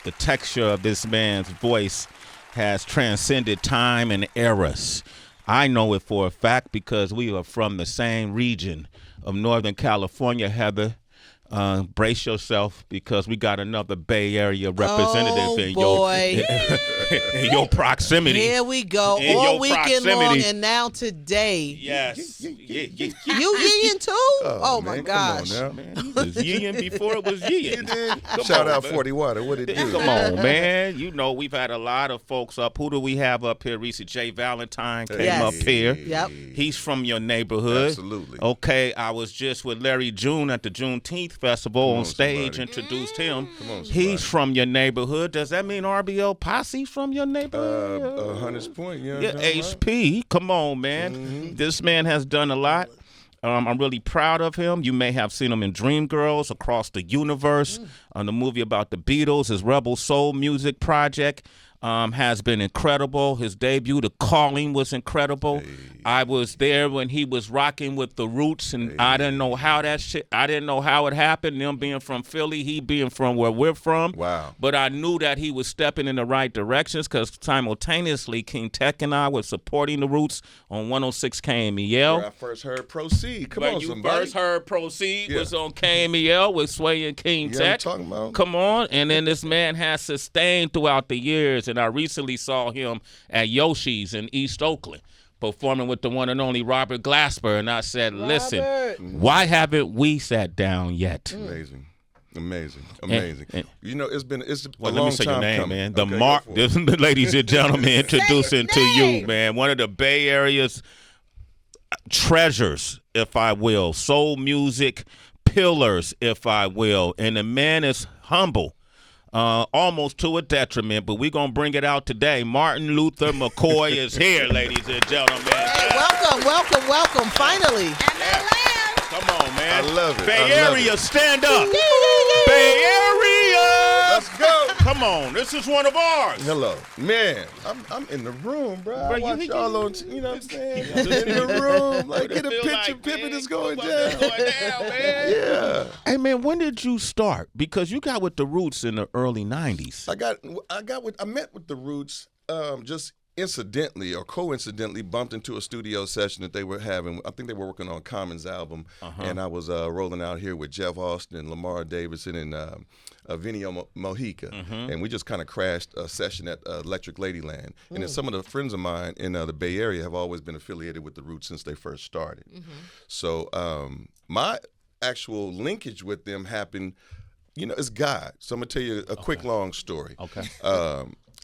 the texture of this man's voice has transcended time and eras. I know it for a fact because we are from the same region of Northern California, Heather. Brace yourself because we got another Bay Area representative in your proximity. Here we go. In all weekend long and now today. Yes. You ying too? Oh my gosh. Come on now. Man, he was ying before it was ying. Shout out 40 Water. What it do? Come on, man. You know, we've had a lot of folks up. Who do we have up here, Reese? Jay Valentine came up here. Yep. He's from your neighborhood. Absolutely. Okay, I was just with Larry June at the Juneteenth Festival on stage, introduced him. He's from your neighborhood. Does that mean RBL Posse from your neighborhood? Hunters Point, yeah. HP. Come on, man. Mm-hmm. This man has done a lot. I'm really proud of him. You may have seen him in Dreamgirls, Across the Universe, on the movie about the Beatles. His Rebel Soul music project has been incredible. His debut, The Calling, was incredible. Hey. I was there when he was rocking with the Roots, and I didn't know how it happened. Them being from Philly, he being from where we're from. Wow. But I knew that he was stepping in the right directions because simultaneously, King Tech and I were supporting the Roots on 106 KMEL. Where I first heard Proceed. Come on, you somebody. first heard Proceed was on KMEL with Sway and King Yeah, Tech. I'm talking about. Come on. And then this man has sustained throughout the years. And I recently saw him at Yoshi's in East Oakland performing with the one and only Robert Glasper. And I said, listen, why haven't we sat down yet? Amazing. You know, it's a long time let me say your name, coming. man. Ladies and gentlemen, introducing to you, man, one of the Bay Area's treasures, if I will, soul music pillars, if I will. And the man is humble. Almost to a detriment, but we're going to bring it out today. Martin Luther McCoy is here, ladies and gentlemen. Hey, welcome, finally. Come on, man. I love it. Bay Area, stand up. Bay Area. Let's go. Come on, this is one of ours. Hello. Man, I'm in the room, bro. I watch y'all on, you know what I'm saying? In the room. Like, get a picture, Pippin is going down. Man. Yeah. Hey, man, when did you start? Because you got with the Roots in the early 90s. I met with the Roots just incidentally or coincidentally bumped into a studio session that they were having. I think they were working on Common's album, and I was rolling out here with Jeff Austin and Lamar Davidson and Vinio Mojica, and we just kind of crashed a session at Electric Ladyland. And then some of the friends of mine in the Bay Area have always been affiliated with the Roots since they first started. So my actual linkage with them happened, you know, it's God. So I'm going to tell you a quick, long story.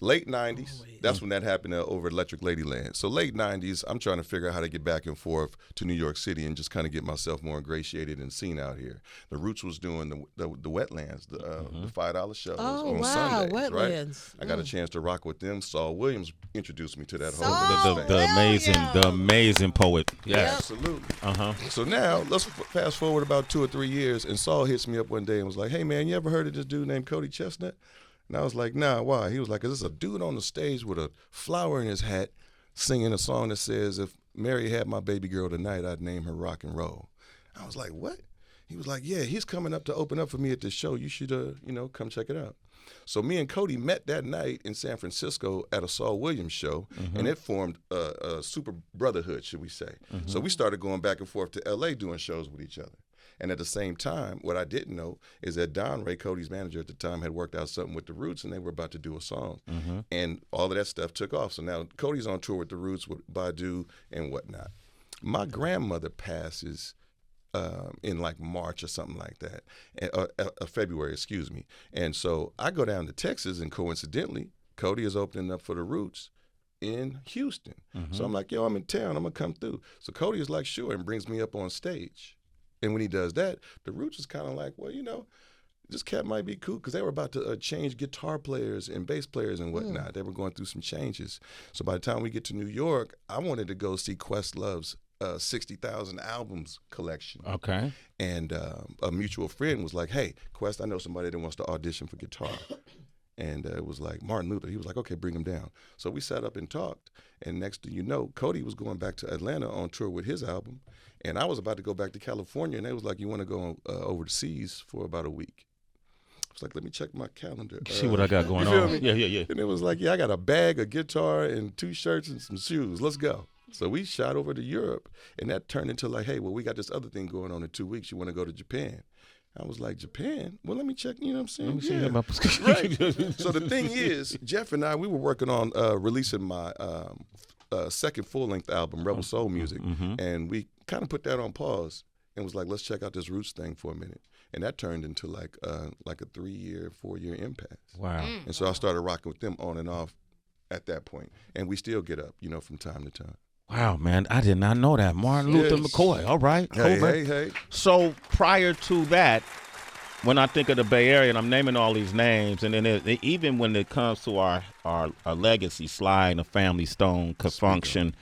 Late 90s, that's when that happened over at Electric Ladyland. So late 90s, I'm trying to figure out how to get back and forth to New York City and just kind of get myself more ingratiated and seen out here. The Roots was doing the Wetlands, the $5 shows on Sundays, Wetlands. right? I got a chance to rock with them. Saul Williams introduced me to that Saul whole the amazing poet. Yes. Absolutely. So now, let's fast forward about 2 or 3 years, and Saul hits me up one day and was like, hey, man, you ever heard of this dude named Cody Chestnut? And I was like, nah, why? He was like, 'cause there's a dude on the stage with a flower in his hat singing a song that says, if Mary had my baby girl tonight, I'd name her rock and roll. I was like, what? He was like, yeah, he's coming up to open up for me at this show. You should, come check it out. So me and Cody met that night in San Francisco at a Saul Williams show, and it formed a super brotherhood, should we say. So we started going back and forth to L.A. doing shows with each other. And at the same time, what I didn't know is that Don Ray, Cody's manager at the time, had worked out something with the Roots, and they were about to do a song. And all of that stuff took off. So now Cody's on tour with the Roots, with Badu and whatnot. My grandmother passes in like March or something like that, February, excuse me. And so I go down to Texas, and coincidentally, Cody is opening up for the Roots in Houston. So I'm like, yo, I'm in town. I'm going to come through. So Cody is like, sure, and brings me up on stage. And when he does that, the Roots is kind of like, well, you know, this cat might be cool, because they were about to change guitar players and bass players and whatnot. They were going through some changes. So by the time we get to New York, I wanted to go see Questlove's 60,000 albums collection. Okay. And a mutual friend was like, hey, Quest, I know somebody that wants to audition for guitar. And it was like Martin Luther. He was like, okay, bring him down. So we sat up and talked. And next thing you know, Cody was going back to Atlanta on tour with his album. And I was about to go back to California. And they was like, you want to go overseas for about a week? was like, let me check my calendar. See what I got going you feel on. Me? Yeah. And it was like, yeah, I got a bag, a guitar, and 2 shirts and some shoes. Let's go. So we shot over to Europe, and that turned into like, hey, well, we got this other thing going on in 2 weeks. You want to go to Japan? I was like, Japan? Well, let me check, you know what I'm saying? Let me see yeah. Right. So the thing is, Jeff and I, we were working on releasing my second full-length album, Rebel Soul Music, and we kind of put that on pause and was like, let's check out this Roots thing for a minute. And that turned into like a 3-year, 4-year impasse. Wow. And so I started rocking with them on and off at that point. And we still get up, from time to time. Wow, man, I did not know that. Martin Luther McCoy. All right. Hey. So prior to that, when I think of the Bay Area, and I'm naming all these names, and then even when it comes to our legacy, Sly and the Family Stone, Confunction,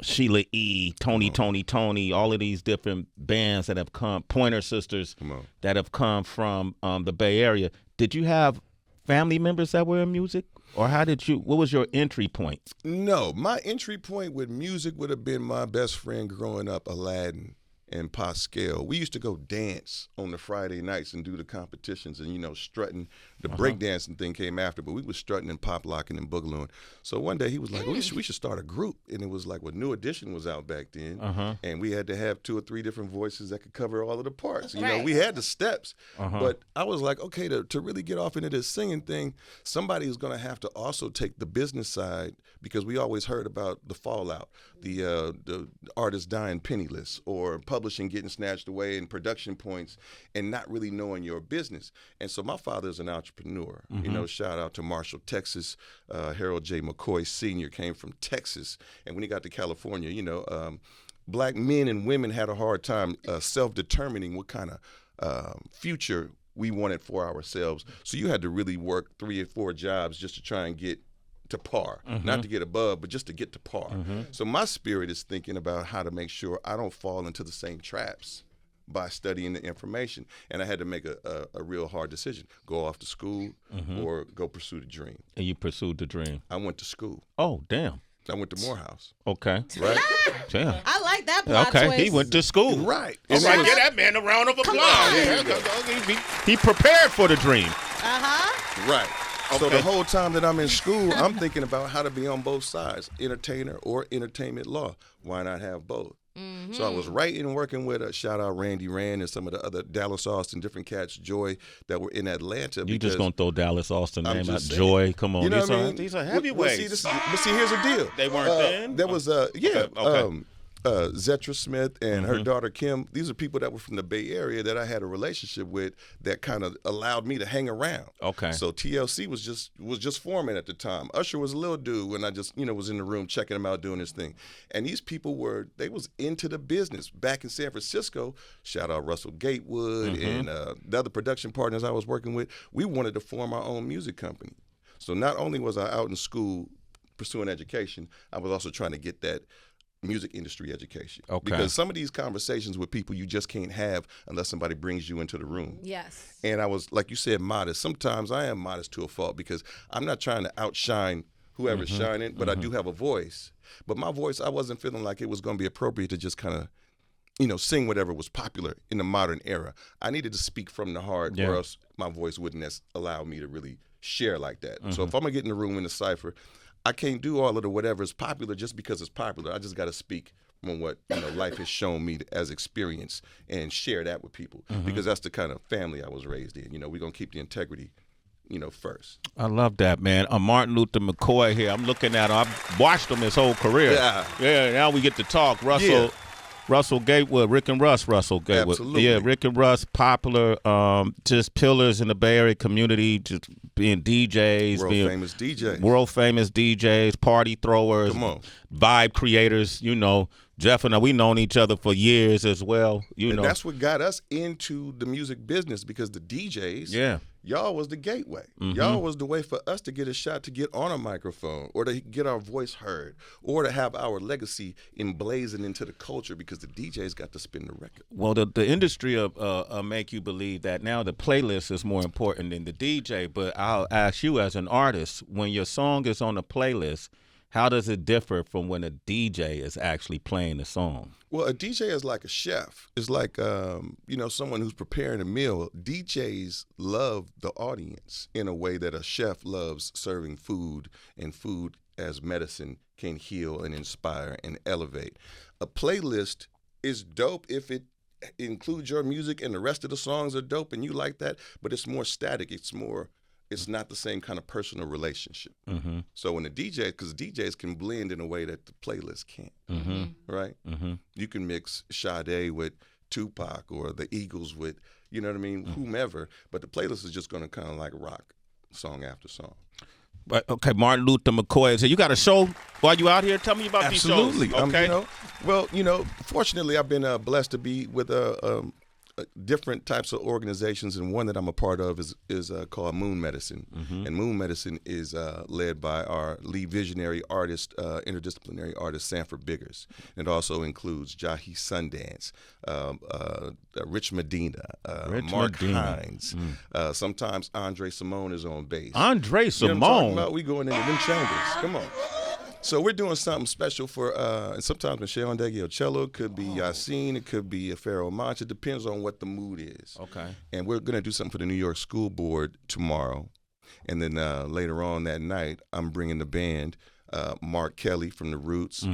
Sheila E., Tony, all of these different bands that have come, Pointer Sisters that have come from the Bay Area. Did you have family members that were in music? Or what was your entry point? No, my entry point with music would have been my best friend growing up, Aladdin and Pascal. We used to go dance on the Friday nights and do the competitions and, strutting. The breakdancing thing came after, but we was strutting and pop locking and boogalooing. So one day he was like, we should start a group. And it was like, New Edition was out back then. And we had to have 2 or 3 different voices that could cover all of the parts. We had the steps. But I was like, okay, to really get off into this singing thing, somebody is going to have to also take the business side, because we always heard about the fallout, the artists dying penniless, or publishing getting snatched away, and production points, and not really knowing your business. And so my father's an entrepreneur. Shout out to Marshall, Texas. Harold J. McCoy Sr. came from Texas. And when he got to California, black men and women had a hard time self-determining what kind of future we wanted for ourselves. So you had to really work 3 or 4 jobs just to try and get to par, not to get above, but just to get to par. So my spirit is thinking about how to make sure I don't fall into the same traps by studying the information. And I had to make a real hard decision: go off to school or go pursue the dream. And you pursued the dream. I went to school. Oh, damn. I went to Morehouse. Okay. Right? Damn. I like that plot twist. He went to school. Right. All right, give that man a round of applause. He prepared for the dream. Right. Okay. So the whole time that I'm in school, I'm thinking about how to be on both sides, entertainer or entertainment law. Why not have both? So I was writing and working with shout out Randy Rand and some of the other Dallas Austin, different cats, Joy, that were in Atlanta. You just gonna throw Dallas Austin name out? Saying. Joy, come on, these are heavyweights. But see, here's the deal. They weren't then. There was Zetra Smith and her daughter Kim. These are people that were from the Bay Area that I had a relationship with that kind of allowed me to hang around. Okay. So TLC was just forming at the time. Usher was a little dude when I just was in the room checking him out doing his thing. And these people they was into the business back in San Francisco. Shout out Russell Gatewood and the other production partners I was working with. We wanted to form our own music company. So not only was I out in school pursuing education, I was also trying to get that music industry education. Okay. Because some of these conversations with people you just can't have unless somebody brings you into the room. Yes. And I was, like you said, modest. Sometimes I am modest to a fault because I'm not trying to outshine whoever's shining, but I do have a voice. But my voice, I wasn't feeling like it was going to be appropriate to just kind of, sing whatever was popular in the modern era. I needed to speak from the heart or else my voice wouldn't allow me to really share like that. So if I'm going to get in the room in the cypher, I can't do all of the whatever is popular just because it's popular. I just got to speak from what life has shown me as experience and share that with people because that's the kind of family I was raised in. We're going to keep the integrity, first. I love that, man. Martin Luther McCoy here. I'm looking at him. I've watched him his whole career. Yeah, now we get to talk. Russell Gatewood, Rick and Russ Russell Gatewood. Absolutely. Yeah, Rick and Russ, popular, just pillars in the Bay Area community, just being DJs. World famous DJs, party throwers, vibe creators, Jeff and I, we known each other for years as well. And that's what got us into the music business because the DJs, y'all was the gateway. Y'all was the way for us to get a shot to get on a microphone or to get our voice heard or to have our legacy emblazoned into the culture because the DJs got to spin the record. Well, the industry will make you believe that now the playlist is more important than the DJ, but I'll ask you as an artist, when your song is on a playlist, How does it differ from when a DJ is actually playing the song? Well, a DJ is like a chef. It's like, someone who's preparing a meal. DJs love the audience in a way that a chef loves serving food, and food as medicine can heal and inspire and elevate. A playlist is dope if it includes your music and the rest of the songs are dope and you like that, but it's more static. It's not the same kind of personal relationship. Mm-hmm. So when because DJs can blend in a way that the playlist can't, right? Mm-hmm. You can mix Sade with Tupac or the Eagles with, you know what I mean, whomever, but the playlist is just going to kind of like rock song after song. But okay, Martin Luther McCoy. So you got a show while you out here? Tell me about these shows. Absolutely. Okay. Fortunately, I've been blessed to be with different types of organizations, and one that I'm a part of is called Moon Medicine. Mm-hmm. And Moon Medicine is led by our lead visionary artist, interdisciplinary artist, Sanford Biggers. And it also includes Jahi Sundance, Rich Medina, Mark Hines. Sometimes Andre Simone is on bass. Andre Simone? You know what I'm talking about? We going into them chambers. Come on. So we're doing something special for, and sometimes Michelle Ndeghi cello, it could be Yassine, it could be a Pharaoh Monch. It depends on what the mood is. Okay. And we're going to do something for the New York School Board tomorrow. And then later on that night, I'm bringing the band, Mark Kelly from the Roots,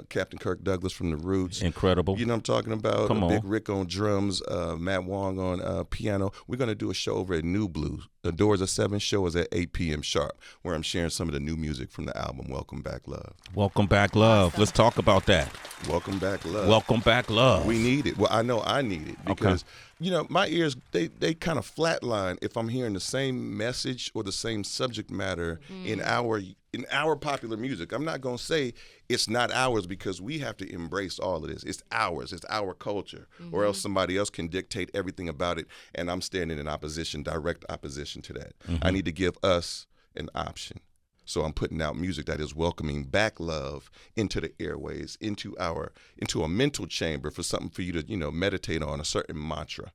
Captain Kirk Douglas from the Roots. Incredible. You know what I'm talking about? Come on. Big Rick on drums, Matt Wong on piano. We're going to do a show over at New Blue. The doors are 7, show is at 8 p.m. sharp, where I'm sharing some of the new music from the album Welcome Back Love. Welcome Back Love. Let's talk about that. Welcome Back Love. Welcome Back Love. We need it. Well, I know I need it because, my ears, they kind of flatline if I'm hearing the same message or the same subject matter in our popular music. I'm not going to say it's not ours, because we have to embrace all of this. It's ours. It's our culture, or else somebody else can dictate everything about it, and I'm standing in opposition, direct opposition to that. I need to give us an option. So I'm putting out music that is welcoming back love into the airways, into a mental chamber, for something for you to, meditate on, a certain mantra,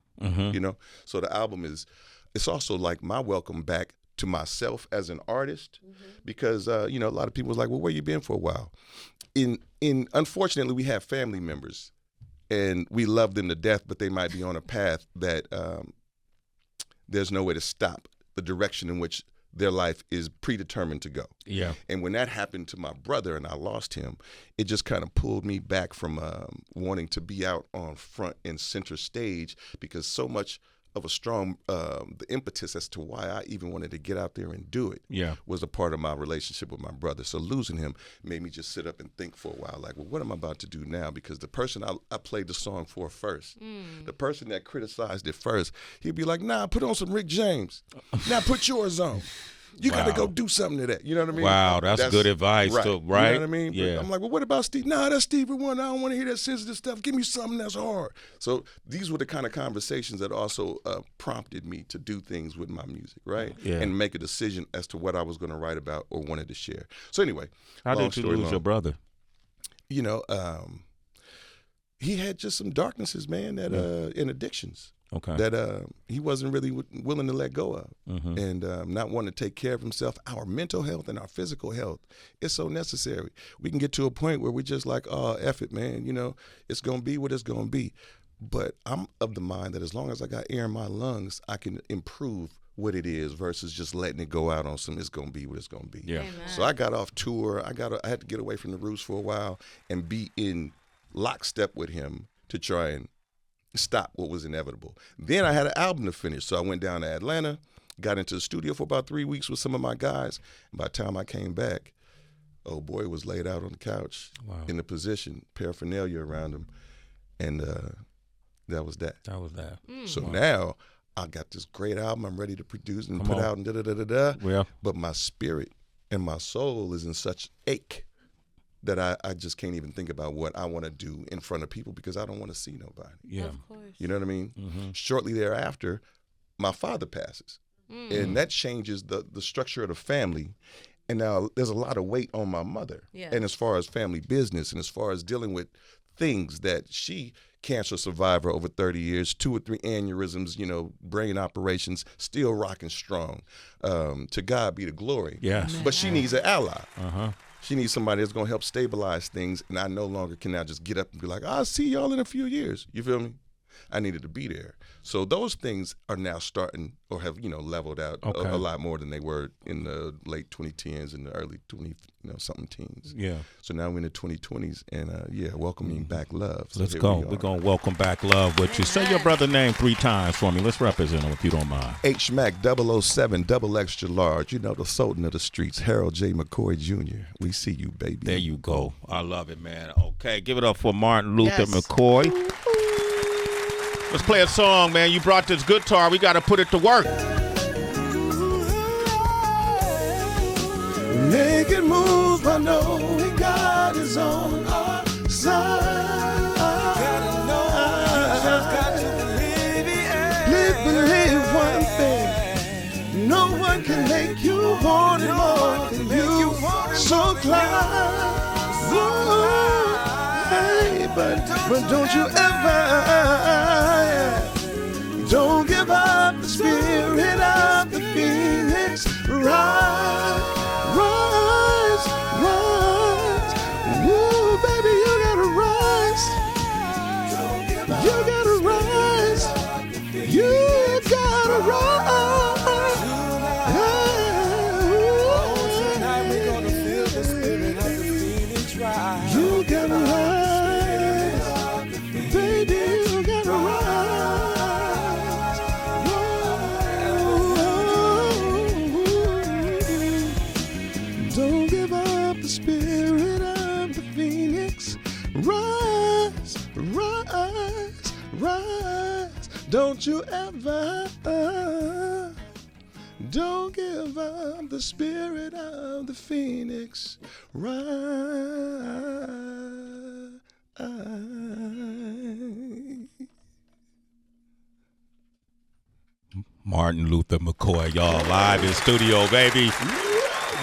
So the album it's also like my welcome back to myself as an artist, because, a lot of people was like, well, where you been for a while? Unfortunately, we have family members and we love them to death, but they might be on a path that there's no way to stop the direction in which their life is predetermined to go. Yeah. And when that happened to my brother and I lost him, it just kind of pulled me back from wanting to be out on front and center stage, because so much of a strong, the impetus as to why I even wanted to get out there and do it was a part of my relationship with my brother. So losing him made me just sit up and think for a while, like, well, what am I about to do now? Because the person I played the song for first, the person that criticized it first, he'd be like, nah, put on some Rick James. Now put yours on. You got to go do something to that. You know what I mean? Wow, that's good advice, right. too, right? You know what I mean? Yeah. But I'm like, well, what about Steve? Nah, that's Stevie Wonder. I don't want to hear that sensitive stuff. Give me something that's hard. So these were the kind of conversations that also prompted me to do things with my music, right? Yeah. And make a decision as to what I was going to write about or wanted to share. So anyway, how did you lose your brother? He had just some darknesses, man, that and addictions. Okay. That he wasn't really willing to let go of, and not wanting to take care of himself. Our mental health and our physical health is so necessary. We can get to a point where we're just like, oh, F it, man. It's going to be what it's going to be. But I'm of the mind that as long as I got air in my lungs, I can improve what it is versus just letting it go out on some, it's going to be what it's going to be. Yeah. Amen. So I got off tour. I had to get away from the Roots for a while and be in lockstep with him to try and stop what was inevitable. Then I had an album to finish, so I went down to Atlanta, got into the studio for about 3 weeks with some of my guys. And by the time I came back, old boy was laid out on the couch in the position, paraphernalia around him, and that was that. That was that. So now I got this great album I'm ready to produce and put out and da-da-da-da-da. Yeah. But my spirit and my soul is in such ache that I just can't even think about what I want to do in front of people, because I don't want to see nobody. Yeah. Of course. You know what I mean? Mm-hmm. Shortly thereafter, my father passes. And that changes the structure of the family. And now there's a lot of weight on my mother. Yeah. And as far as family business and as far as dealing with things that cancer survivor over 30 years, 2 or 3 aneurysms, brain operations, still rocking strong. To God be the glory. Yes. But she needs an ally. Uh-huh. She needs somebody that's going to help stabilize things, and I no longer can now just get up and be like, I'll see y'all in a few years. You feel me? I needed to be there. So those things are now starting or have, leveled out a lot more than they were in the late 2010s and the early something teens. Yeah. So now we're in the 2020s and, welcoming back love. So Let's go. We're going to welcome back love with you. Say your brother name 3 times for me. Let's represent him if you don't mind. H-Mac 007, double extra large. The Sultan of the streets, Harold J. McCoy Jr. We see you, baby. There you go. I love it, man. Okay, give it up for Martin Luther McCoy. Let's play a song, man. You brought this guitar. We got to put it to work. Making moves, I know we got his on our side. Gotta know, you just got to believe it. Believe one thing. No one can make you want it more than you. So climb. Hey, but don't you ever, don't give up the spirit of the phoenix. Rise, rise, rise. Woo, baby, you gotta rise. You gotta rise. You gotta rise. Tonight we're gonna feel the spirit of the phoenix rise. You gotta rise. Baby, you gotta rise. Don't give up the spirit of the phoenix. Rise, rise, rise. Don't you ever, don't give up the spirit of the phoenix. Rise. Martin Luther McCoy, y'all, live in studio, baby.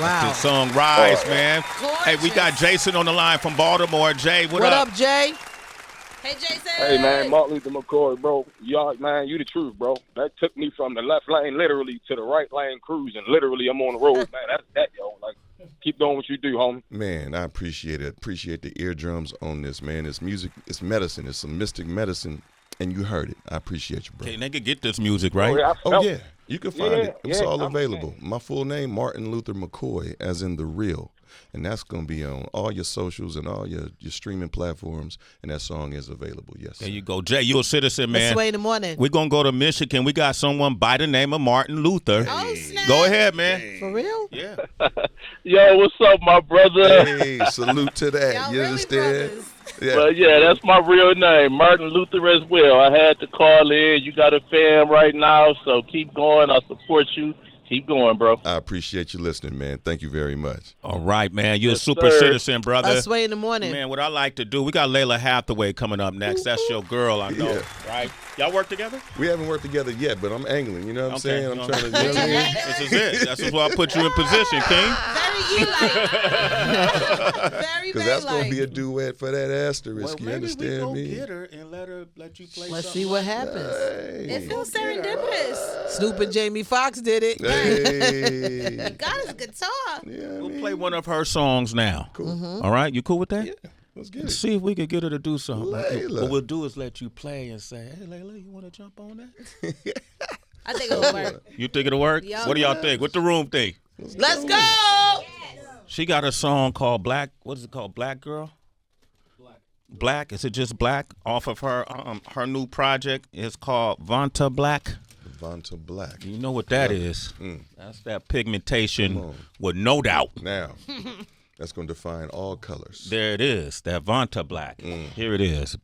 Wow. The song Rise, man. Gorgeous. Hey, we got Jason on the line from Baltimore. Jay, what up, Jay? Hey, Jason. Hey, man, Martin Luther McCoy, bro. Y'all, man, you the truth, bro. That took me from the left lane, literally, to the right lane cruising. Literally, I'm on the road, man. That's that, yo. Like, keep doing what you do, homie. Man, I appreciate it. Appreciate the eardrums on this, man. It's music. It's medicine. It's some mystic medicine. And you heard it. I appreciate you, bro. Okay, they could get this music, right? Oh, yeah. You can find it. It's all I'm available. My full name, Martin Luther McCoy, as in the real. And that's going to be on all your socials and all your streaming platforms. And that song is available, yes. There you go. Jay, you're a citizen, man. Let's wait in the morning. We're going to go to Michigan. We got someone by the name of Martin Luther. Oh, snap. Go ahead, man. For real? Yeah. Yo, what's up, my brother? Hey, salute to that. Y'all You really understand? brothers. Yeah. Well, yeah, that's my real name, Martin Luther as well. I had to call in. You got a fan right now, so keep going. I support you. Keep going, bro. I appreciate you listening, man. Thank you very much. All right, man. You're Yes, a super sir. citizen, brother. Let's wait in the morning. Man, what I like to do, we got Leela Hathaway coming up next. That's your girl, I know, Yeah. right? Y'all work together? We haven't worked together yet, but I'm angling. You know what I'm Okay. saying? I'm trying to, you know what I mean? This is it. This is why I put you in position, King. Very you-like. Very, Because very that's going to be a like. duet for that asterisk. You maybe we understand go me? get her and let you play Let's something see what like happens. It Hey. feels serendipitous. Snoop and Jamie Foxx did it. Hey. God is a guitar. Yeah, I We'll mean, play one of her songs now. cool. All right? You cool with that? Yeah, let's get Let's it. see if we could get her to do something. Layla. What we'll do is let you play and say, hey, Leila, you want to jump on that? I think it'll work. You think it'll work? Yeah. What do y'all think? What the room think? Let's go. She got a song called Black. What is it called? Black Girl? Black. Is it just Black? Off of her new project. It's called Vanta Black. Vanta Black. You know what that is. That's that pigmentation Come on. with no doubt. Now, that's going to define all colors. There it is. That Vanta Black. Here it is.